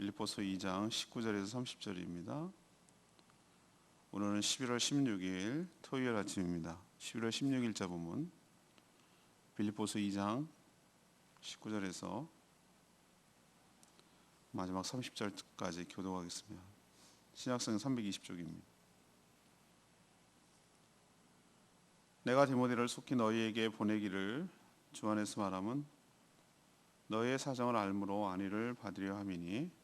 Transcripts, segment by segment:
빌립보서 2장 19절에서 30절입니다. 오늘은 11월 16일 토요일 아침입니다. 11월 16일자 본문 빌립보서 2장 19절에서 마지막 30절까지 교독하겠습니다. 신약성 320쪽입니다. 내가 디모데를 속히 너희에게 보내기를 주 안에서 말함은 너희의 사정을 알므로 안위를 받으려 함이니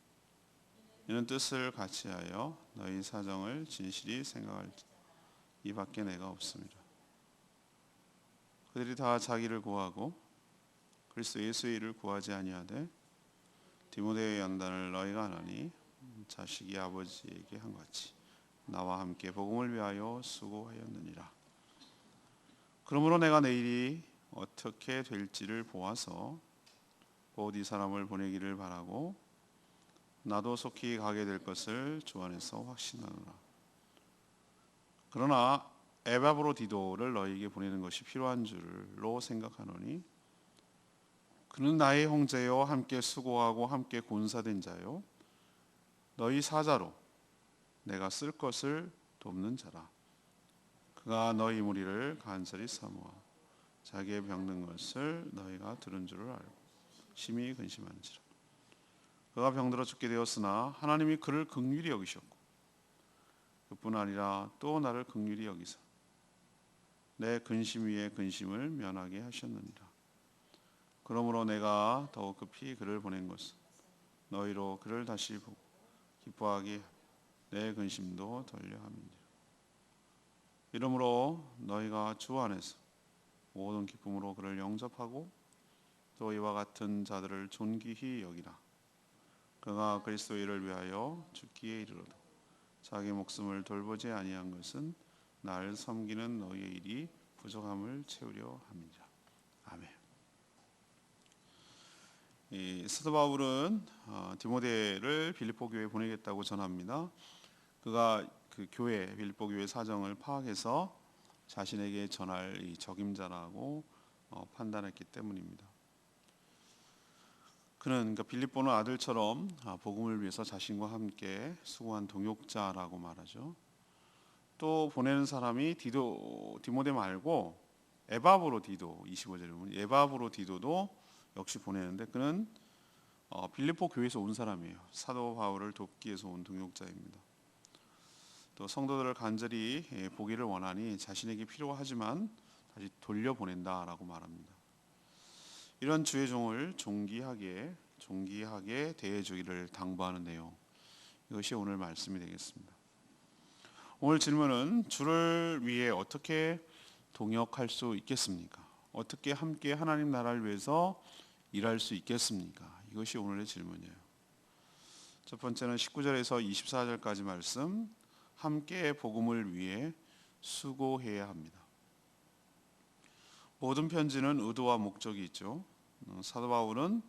이는 뜻을 같이하여 너희 사정을 진실히 생각할 이밖에 내가 없습니다. 그들이 다 자기를 구하고 그리스도 예수의 일을 구하지 아니하되 디모데의 연단을 너희가 하나니 자식이 아버지에게 한 같이 나와 함께 복음을 위하여 수고하였느니라. 그러므로 내가 내일이 어떻게 될지를 보아서 곧 이 사람을 보내기를 바라고 나도 속히 가게 될 것을 주 안에서 확신하노라. 그러나 에바브로디도를 너희에게 보내는 것이 필요한 줄로 생각하노니 그는 나의 형제요 함께 수고하고 함께 군사된 자요 너희 사자로 내가 쓸 것을 돕는 자라. 그가 너희 무리를 간절히 사모하 자기의 병든 것을 너희가 들은 줄을 알고 심히 근심하는지라. 그가 병들어 죽게 되었으나 하나님이 그를 긍휼히 여기셨고 그뿐 아니라 또 나를 긍휼히 여기사 내 근심 위에 근심을 면하게 하셨느니라. 그러므로 내가 더욱 급히 그를 보낸 것은 너희로 그를 다시 보고 기뻐하게 내 근심도 덜려 함이니라. 이러므로 너희가 주 안에서 모든 기쁨으로 그를 영접하고 또 이와 같은 자들을 존귀히 여기라. 그가 그리스도의 일을 위하여 죽기에 이르러도 자기 목숨을 돌보지 아니한 것은 나를 섬기는 너희의 일이 부족함을 채우려 함이라. 아멘. 사도 바울은 디모데를 빌립보 교회에 보내겠다고 전합니다. 그가 그 교회 빌립보 교회 사정을 파악해서 자신에게 전할 이 적임자라고 판단했기 때문입니다. 그는 그러니까 빌립보는 아들처럼 복음을 위해서 자신과 함께 수고한 동역자라고 말하죠. 또 보내는 사람이 디모데 말고 에바브로디도 25절에 보면 에바브로디도도 역시 보내는데 그는 빌립보 교회에서 온 사람이에요. 사도 바울을 돕기 위해서 온 동역자입니다. 또 성도들을 간절히 보기를 원하니 자신에게 필요하지만 다시 돌려보낸다라고 말합니다. 이런 주의 종을 존귀하게 대해주기를 당부하는 내용, 이것이 오늘 말씀이 되겠습니다. 오늘 질문은 주를 위해 어떻게 동역할 수 있겠습니까? 어떻게 함께 하나님 나라를 위해서 일할 수 있겠습니까? 이것이 오늘의 질문이에요. 첫 번째는 19절에서 24절까지 말씀, 함께 복음을 위해 수고해야 합니다. 모든 편지는 의도와 목적이 있죠. 사도 바울은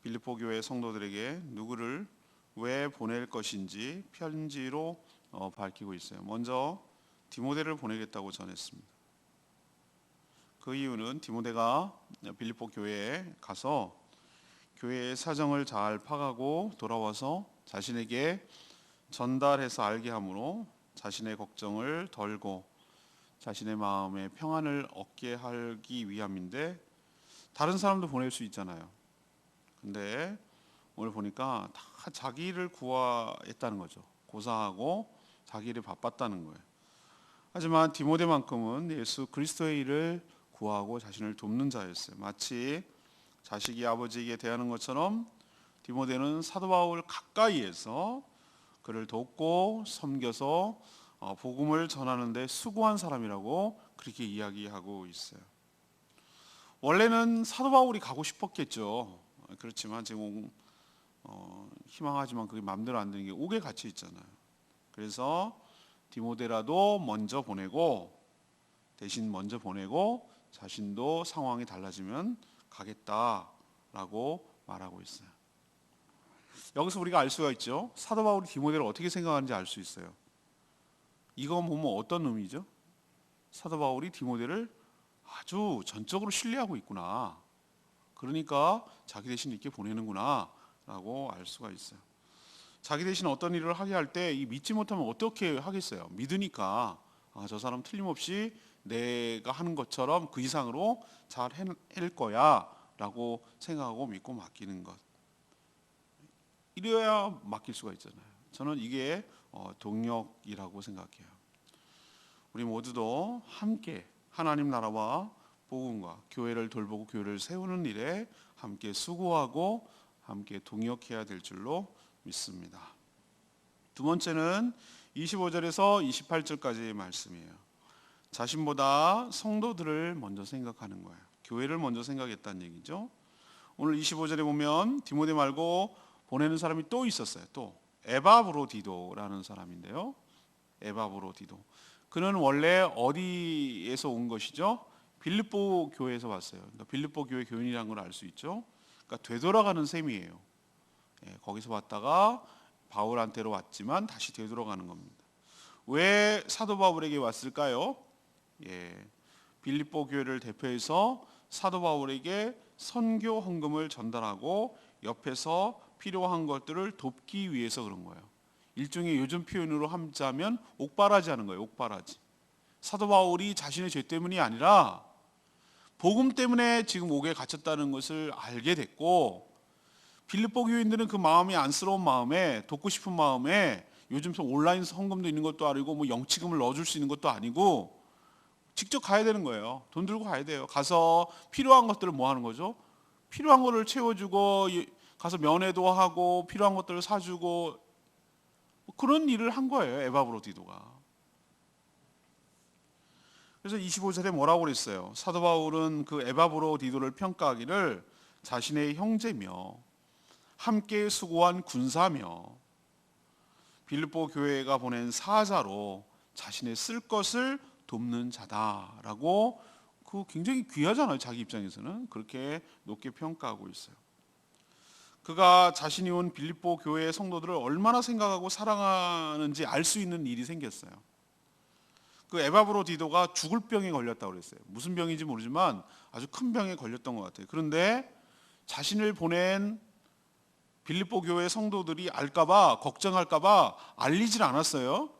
빌립보 교회 성도들에게 누구를 왜 보낼 것인지 편지로 밝히고 있어요. 먼저 디모데를 보내겠다고 전했습니다. 그 이유는 디모데가 빌립보 교회에 가서 교회의 사정을 잘 파악하고 돌아와서 자신에게 전달해서 알게 함으로 자신의 걱정을 덜고 자신의 마음에 평안을 얻게 하기 위함인데, 다른 사람도 보낼 수 있잖아요. 근데 오늘 보니까 다 자기를 구하였다는 거죠. 고사하고 자기 일이 바빴다는 거예요. 하지만 디모데만큼은 예수 그리스도의 일을 구하고 자신을 돕는 자였어요. 마치 자식이 아버지에게 대하는 것처럼 디모데는 사도 바울 가까이에서 그를 돕고 섬겨서 복음을 전하는 데 수고한 사람이라고 그렇게 이야기하고 있어요. 원래는 사도 바울이 가고 싶었겠죠. 그렇지만 지금 희망하지만 그게 마음대로 안 되는 게 옥에 갇혀 있잖아요. 그래서 디모데라도 먼저 보내고, 대신 먼저 보내고 자신도 상황이 달라지면 가겠다라고 말하고 있어요. 여기서 우리가 알 수가 있죠. 사도 바울이 디모데를 어떻게 생각하는지 알 수 있어요. 이건 보면 어떤 의미죠? 사도 바울이 디모데를 아주 전적으로 신뢰하고 있구나. 그러니까 자기 대신 이렇게 보내는구나 라고 알 수가 있어요. 자기 대신 어떤 일을 하게 할 때 이 믿지 못하면 어떻게 하겠어요? 믿으니까 저 사람 틀림없이 내가 하는 것처럼 그 이상으로 잘 해낼 거야 라고 생각하고 믿고 맡기는 것. 이래야 맡길 수가 있잖아요. 저는 이게 동력이라고 생각해요. 우리 모두도 함께 하나님 나라와 복음과 교회를 돌보고 교회를 세우는 일에 함께 수고하고 함께 동역해야 될 줄로 믿습니다. 두 번째는 25절에서 28절까지의 말씀이에요. 자신보다 성도들을 먼저 생각하는 거예요. 교회를 먼저 생각했다는 얘기죠. 오늘 25절에 보면 디모데 말고 보내는 사람이 또 있었어요. 또 에바브로디도라는 사람인데요. 에바브로디도. 그는 원래 어디에서 온 것이죠? 빌립보 교회에서 왔어요. 그러니까 빌립보 교회 교인이라는 걸 알 수 있죠. 그러니까 되돌아가는 셈이에요. 거기서 왔다가 바울한테로 왔지만 다시 되돌아가는 겁니다. 왜 사도 바울에게 왔을까요? 빌립보 교회를 대표해서 사도 바울에게 선교 헌금을 전달하고 옆에서 필요한 것들을 돕기 위해서 그런 거예요. 일종의 요즘 표현으로 하자면 옥바라지 하는 거예요. 옥바라지. 사도 바울이 자신의 죄 때문이 아니라 복음 때문에 지금 옥에 갇혔다는 것을 알게 됐고, 빌립보 교인들은 그 마음이 안쓰러운 마음에, 돕고 싶은 마음에, 요즘 온라인 헌금도 있는 것도 아니고 뭐 영치금을 넣어줄 수 있는 것도 아니고 직접 가야 되는 거예요. 돈 들고 가야 돼요. 가서 필요한 것들을 뭐 하는 거죠? 필요한 것을 채워주고 가서 면회도 하고 필요한 것들을 사주고 그런 일을 한 거예요. 에바브로디도가. 그래서 25절에 뭐라고 그랬어요? 사도 바울은 그 에바브로디도를 평가하기를 자신의 형제며 함께 수고한 군사며 빌립보 교회가 보낸 사자로 자신의 쓸 것을 돕는 자다라고, 그 굉장히 귀하잖아요. 자기 입장에서는 그렇게 높게 평가하고 있어요. 그가 자신이 온 빌립보 교회의 성도들을 얼마나 생각하고 사랑하는지 알 수 있는 일이 생겼어요. 그 에바브로디도가 죽을 병에 걸렸다고 그랬어요. 무슨 병인지 모르지만 아주 큰 병에 걸렸던 것 같아요. 그런데 자신을 보낸 빌립보 교회 성도들이 알까봐, 걱정할까봐 알리질 않았어요.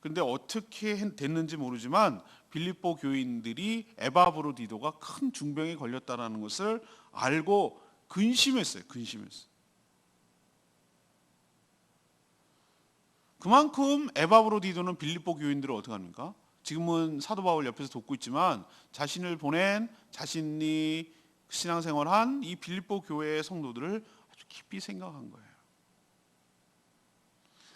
그런데 어떻게 됐는지 모르지만 빌립보 교인들이 에바브로디도가 큰 중병에 걸렸다는 것을 알고 근심했어요. 그만큼 에바브로디도는 빌립보 교인들을 어떻게 합니까? 지금은 사도 바울 옆에서 돕고 있지만 자신을 보낸, 자신이 신앙생활한 이 빌립보 교회의 성도들을 아주 깊이 생각한 거예요.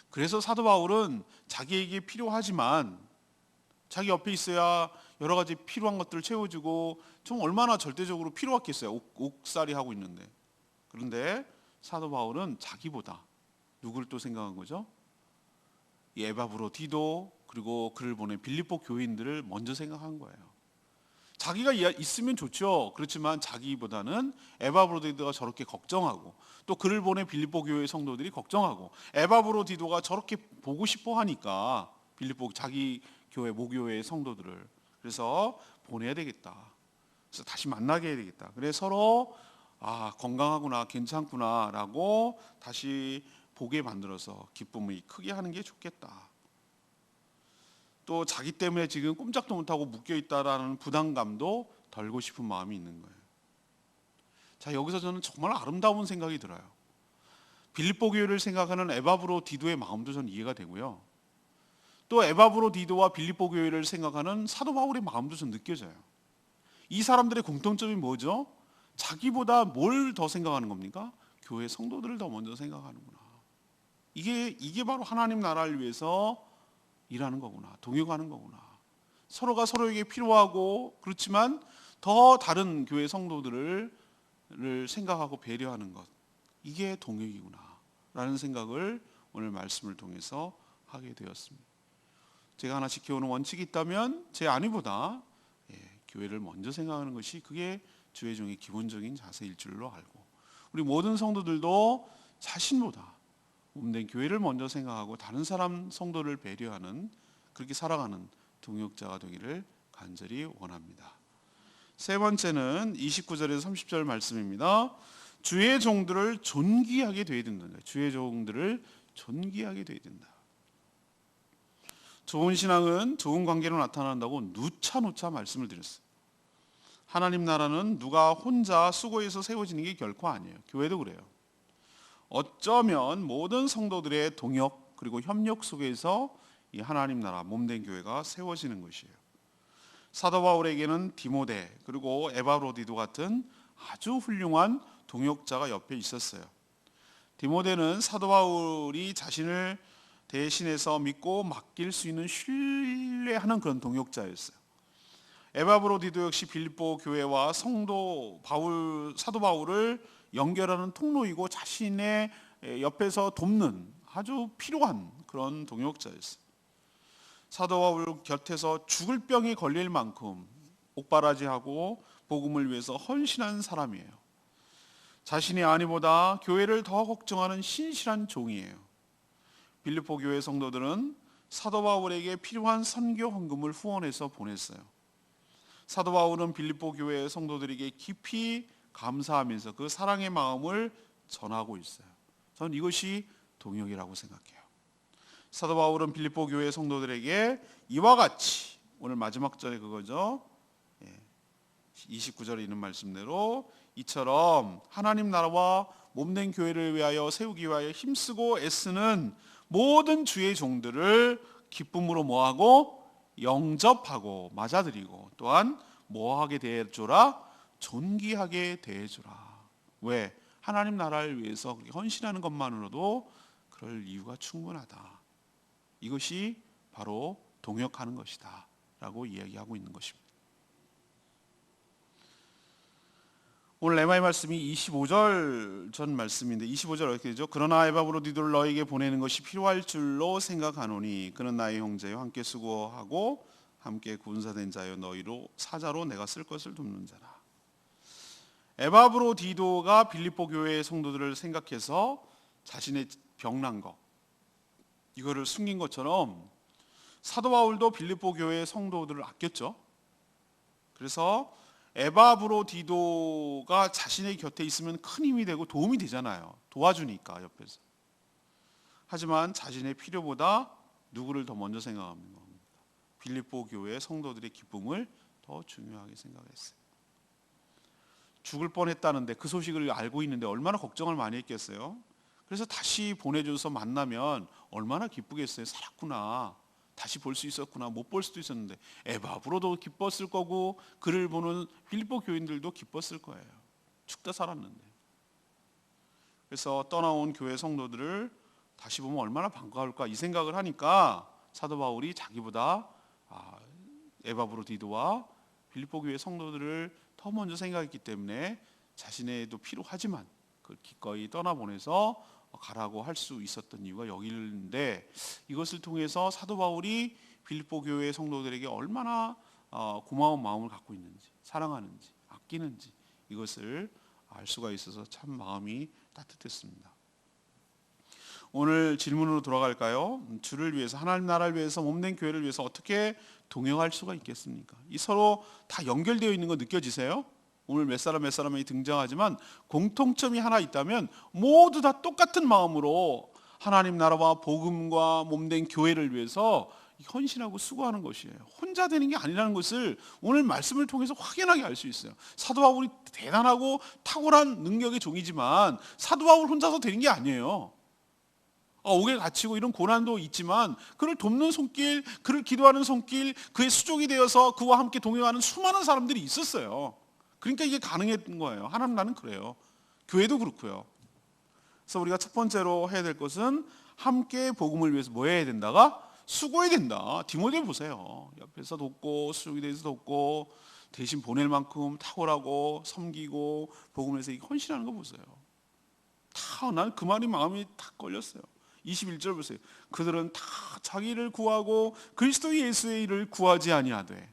그래서 사도 바울은 자기에게 필요하지만 자기 옆에 있어야 여러 가지 필요한 것들을 채워주고 좀 얼마나 절대적으로 필요했겠어요. 옥살이 하고 있는데. 그런데 사도 바울은 자기보다 누구를 또 생각한 거죠? 이 에바브로디도 그리고 그를 보낸 빌립보 교인들을 먼저 생각한 거예요. 자기가 있으면 좋죠. 그렇지만 자기보다는 에바브로디도가 저렇게 걱정하고 또 그를 보낸 빌립보 교회의 성도들이 걱정하고 에바브로디도가 저렇게 보고 싶어 하니까 빌립보 자기 교회 모교회의 성도들을, 그래서 보내야 되겠다. 그래서 다시 만나게 해야 되겠다. 그래서 서로 건강하구나, 괜찮구나라고 다시 보게 만들어서 기쁨이 크게 하는 게 좋겠다. 또 자기 때문에 지금 꼼짝도 못하고 묶여있다라는 부담감도 덜고 싶은 마음이 있는 거예요. 자, 여기서 저는 정말 아름다운 생각이 들어요. 빌립보 교회를 생각하는 에바브로디도의 마음도 저는 이해가 되고요. 또 에바브로디도와 빌립보 교회를 생각하는 사도 바울의 마음도 좀 느껴져요. 이 사람들의 공통점이 뭐죠? 자기보다 뭘 더 생각하는 겁니까? 교회 성도들을 더 먼저 생각하는구나. 이게 바로 하나님 나라를 위해서 일하는 거구나. 동역하는 거구나. 서로가 서로에게 필요하고 그렇지만 더 다른 교회 성도들을 생각하고 배려하는 것. 이게 동역이구나 라는 생각을 오늘 말씀을 통해서 하게 되었습니다. 제가 하나 지켜오는 원칙이 있다면 제 아내보다 교회를 먼저 생각하는 것이 그게 주의 종의 기본적인 자세일 줄로 알고, 우리 모든 성도들도 자신보다 몸된 교회를 먼저 생각하고 다른 사람 성도를 배려하는, 그렇게 살아가는 동역자가 되기를 간절히 원합니다. 세 번째는 29절에서 30절 말씀입니다. 주의 종들을 존귀하게 되어야 된다는 거예요. 주의 종들을 존귀하게 되어야 된다. 좋은 신앙은 좋은 관계로 나타난다고 누차 말씀을 드렸어요. 하나님 나라는 누가 혼자 수고해서 세워지는 게 결코 아니에요. 교회도 그래요. 어쩌면 모든 성도들의 동역 그리고 협력 속에서 이 하나님 나라 몸된 교회가 세워지는 것이에요. 사도 바울에게는 디모데 그리고 에바브로디도 같은 아주 훌륭한 동역자가 옆에 있었어요. 디모데는 사도 바울이 자신을 대신해서 믿고 맡길 수 있는 신뢰하는 그런 동역자였어요. 에바브로디도 역시 빌립보 교회와 사도 바울을 연결하는 통로이고 자신의 옆에서 돕는 아주 필요한 그런 동역자였어요. 사도 바울 곁에서 죽을 병이 걸릴 만큼 옥바라지하고 복음을 위해서 헌신한 사람이에요. 자신의 아내보다 교회를 더 걱정하는 신실한 종이에요. 빌립보 교회 성도들은 사도 바울에게 필요한 선교 헌금을 후원해서 보냈어요. 사도 바울은 빌립보 교회 성도들에게 깊이 감사하면서 그 사랑의 마음을 전하고 있어요. 저는 이것이 동역이라고 생각해요. 사도 바울은 빌립보 교회 성도들에게 이와 같이 오늘 마지막 절에 그거죠. 29절에 있는 말씀대로 이처럼 하나님 나라와 몸된 교회를 위하여 세우기 위하여 힘쓰고 애쓰는 모든 주의 종들을 기쁨으로 뭐하고 영접하고 맞아들이고 또한 뭐하게 대해주라 존귀하게 대해주라. 왜? 하나님 나라를 위해서 헌신하는 것만으로도 그럴 이유가 충분하다. 이것이 바로 동역하는 것이다 라고 이야기하고 있는 것입니다. 오늘 레마의 말씀이 25절 전 말씀인데 25절 어떻게 되죠? 그러나 에바브로디도를 너에게 보내는 것이 필요할 줄로 생각하노니 그는 나의 형제요 함께 수고하고 함께 군사된 자여 너희로 사자로 내가 쓸 것을 돕는 자라. 에바브로디도가 빌립보 교회의 성도들을 생각해서 자신의 병난 것 이거를 숨긴 것처럼 사도 바울도 빌립보 교회의 성도들을 아꼈죠. 그래서 에바브로디도가 자신의 곁에 있으면 큰 힘이 되고 도움이 되잖아요. 도와주니까 옆에서. 하지만 자신의 필요보다 누구를 더 먼저 생각하는 겁니다. 빌립보 교회의 성도들의 기쁨을 더 중요하게 생각했어요. 죽을 뻔했다는데 그 소식을 알고 있는데 얼마나 걱정을 많이 했겠어요. 그래서 다시 보내줘서 만나면 얼마나 기쁘겠어요. 살았구나. 다시 볼 수 있었구나. 못 볼 수도 있었는데 에바브로도 기뻤을 거고 그를 보는 빌립보 교인들도 기뻤을 거예요. 죽다 살았는데. 그래서 떠나온 교회 성도들을 다시 보면 얼마나 반가울까 이 생각을 하니까 사도 바울이 자기보다 에바브로디도와 빌립보 교회 성도들을 더 먼저 생각했기 때문에 자신에도 필요하지만 그걸 기꺼이 떠나보내서 가라고 할 수 있었던 이유가 여기인데 이것을 통해서 사도 바울이 빌립보 교회 성도들에게 얼마나 고마운 마음을 갖고 있는지 사랑하는지 아끼는지 이것을 알 수가 있어서 참 마음이 따뜻했습니다. 오늘 질문으로 돌아갈까요? 주를 위해서 하나님 나라를 위해서 몸된 교회를 위해서 어떻게 동역할 수가 있겠습니까? 이 서로 다 연결되어 있는 거 느껴지세요? 오늘 몇 사람이 등장하지만 공통점이 하나 있다면 모두 다 똑같은 마음으로 하나님 나라와 복음과 몸된 교회를 위해서 헌신하고 수고하는 것이에요. 혼자 되는 게 아니라는 것을 오늘 말씀을 통해서 확연하게 알 수 있어요. 사도 바울이 대단하고 탁월한 능력의 종이지만 사도 바울 혼자서 되는 게 아니에요. 옥에 갇히고 이런 고난도 있지만 그를 돕는 손길, 그를 기도하는 손길, 그의 수족이 되어서 그와 함께 동행하는 수많은 사람들이 있었어요. 그러니까 이게 가능했던 거예요. 하나님 나는 그래요. 교회도 그렇고요. 그래서 우리가 첫 번째로 해야 될 것은 함께 복음을 위해서 뭐 해야 된다가 수고해야 된다. 디모데 보세요. 옆에서 돕고 수족이 돼서 돕고 대신 보낼 만큼 탁월하고 섬기고 복음을 위해서 헌신하는 거 보세요. 난 그 말이 마음이 딱 걸렸어요. 21절 보세요. 그들은 다 자기를 구하고 그리스도 예수의 일을 구하지 아니하되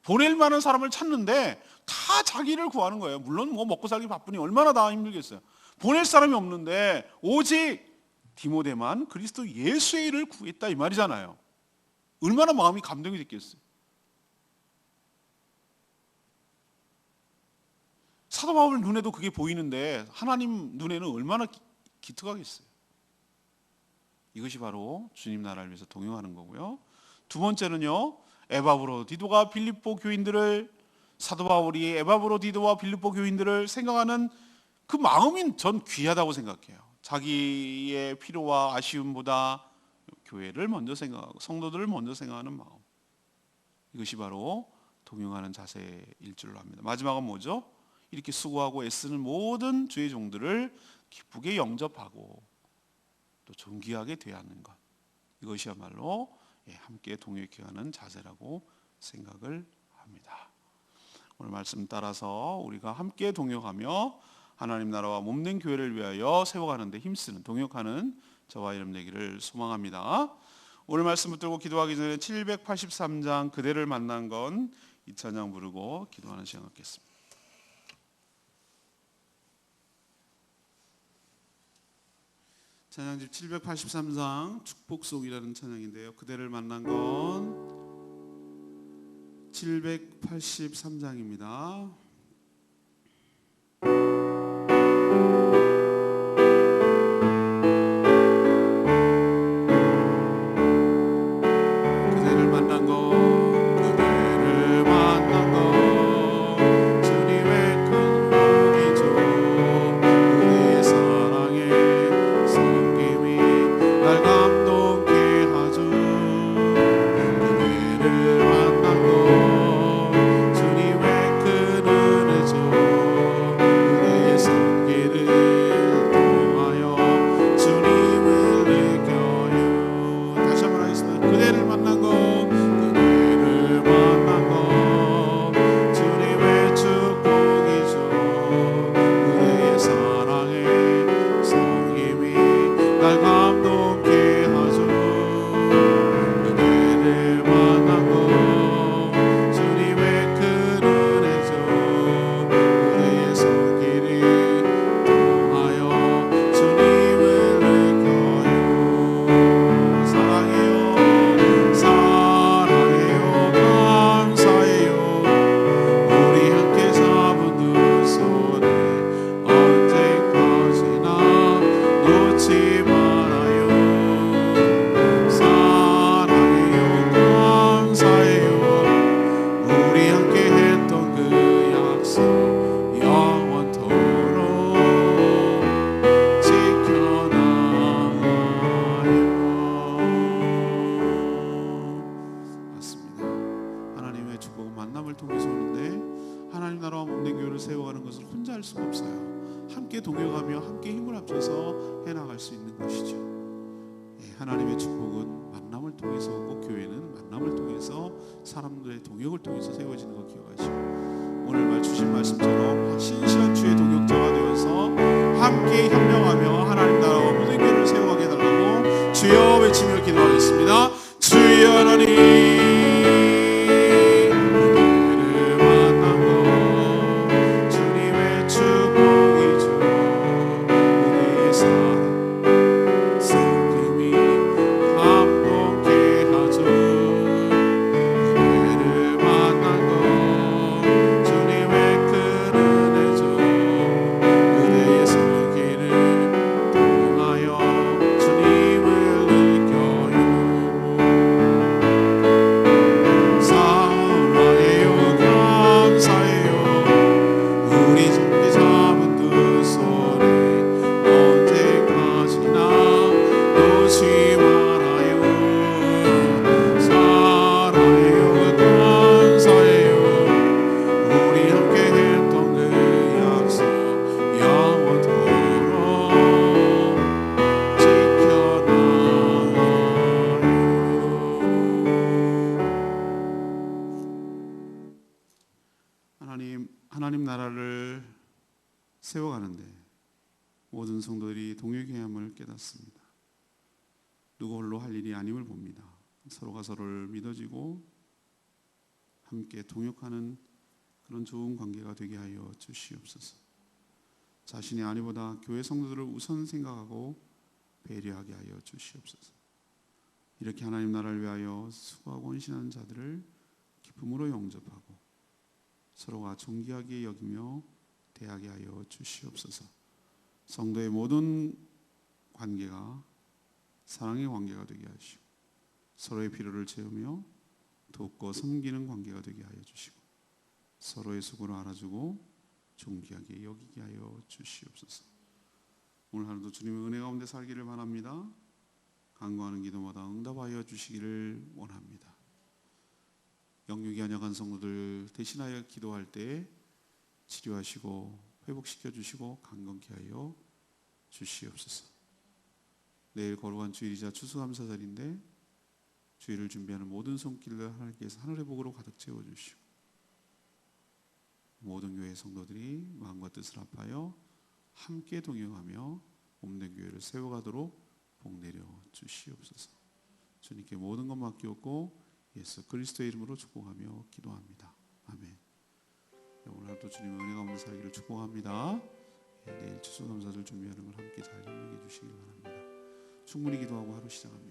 보낼 만한 사람을 찾는데 다 자기를 구하는 거예요. 물론 뭐 먹고 살기 바쁘니 얼마나 다 힘들겠어요. 보낼 사람이 없는데 오직 디모데만 그리스도 예수의 일을 구했다 이 말이잖아요. 얼마나 마음이 감동이 됐겠어요. 사도 바울 눈에도 그게 보이는데 하나님 눈에는 얼마나 기특하겠어요. 이것이 바로 주님 나라를 위해서 동역하는 거고요. 두 번째는요, 에바브로디도가 빌립보 교인들을, 사도 바울이 에바브로디도와 빌립보 교인들을 생각하는 그 마음이 전 귀하다고 생각해요. 자기의 필요와 아쉬움보다 교회를 먼저 생각하고 성도들을 먼저 생각하는 마음, 이것이 바로 동역하는 자세일 줄로 압니다. 마지막은 뭐죠? 이렇게 수고하고 애쓰는 모든 주의 종들을 기쁘게 영접하고 또 존귀하게 대하는 것, 이것이야말로 함께 동역해가는 자세라고 생각을 합니다. 오늘 말씀 따라서 우리가 함께 동역하며 하나님 나라와 몸된 교회를 위하여 세워가는 데 힘쓰는, 동역하는 저와 여러분 되기를 소망합니다. 오늘 말씀 붙들고 기도하기 전에 783장 그대를 만난 건 이 찬양 부르고 기도하는 시간 갖겠습니다. 찬양집 783장 축복송이라는 찬양인데요, 그대를 만난 건 783장입니다. 함께 동역하며 함께 힘을 합쳐서 해나갈 수 있는 것이죠. 하나님의 축복은 만남을 통해서 오고 교회는 만남을 통해서 사람들의 동역을 통해서 세워지는 거 기억하시고, 오늘 주신 말씀처럼 신실한 주의 동역자가 되어서 함께 협력하며 하나님 나라와 모든 교회를 세워가게 해달라고 주여 외치며 기도하겠습니다. 주여 하나님, 하나님 나라를 세워가는데 모든 성도들이 동역해야 함을 깨닫습니다. 누구 홀로 할 일이 아님을 봅니다. 서로가 서로를 믿어지고 함께 동역하는 그런 좋은 관계가 되게 하여 주시옵소서. 자신의 아내보다 교회 성도들을 우선 생각하고 배려하게 하여 주시옵소서. 이렇게 하나님 나라를 위하여 수고하고 헌신하는 자들을 기쁨으로 영접하고 서로가 존귀하게 여기며 대하게 하여 주시옵소서. 성도의 모든 관계가 사랑의 관계가 되게 하시고 서로의 필요를 채우며 돕고 섬기는 관계가 되게 하여 주시고 서로의 수고를 알아주고 존귀하게 여기게 하여 주시옵소서. 오늘 하루도 주님의 은혜 가운데 살기를 바랍니다. 간구하는 기도마다 응답하여 주시기를 원합니다. 영육이 연약한 성도들 대신하여 기도할 때 치료하시고 회복시켜 주시고 강건케 하여 주시옵소서. 내일 거룩한 주일이자 추수감사절인데 주일을 준비하는 모든 손길을 하나님께서 하늘의 복으로 가득 채워주시고 모든 교회 성도들이 마음과 뜻을 합하여 함께 동행하며 몸된 교회를 세워가도록 복 내려 주시옵소서. 주님께 모든 것 맡기옵고 예수 그리스도의 이름으로 축복하며 기도합니다. 아멘. 오늘 하루도 주님의 은혜 가운데 살기를 축복합니다. 내일 추수감사절 준비하는 걸 함께 잘 협력해 주시기 바랍니다. 충분히 기도하고 하루 시작합니다.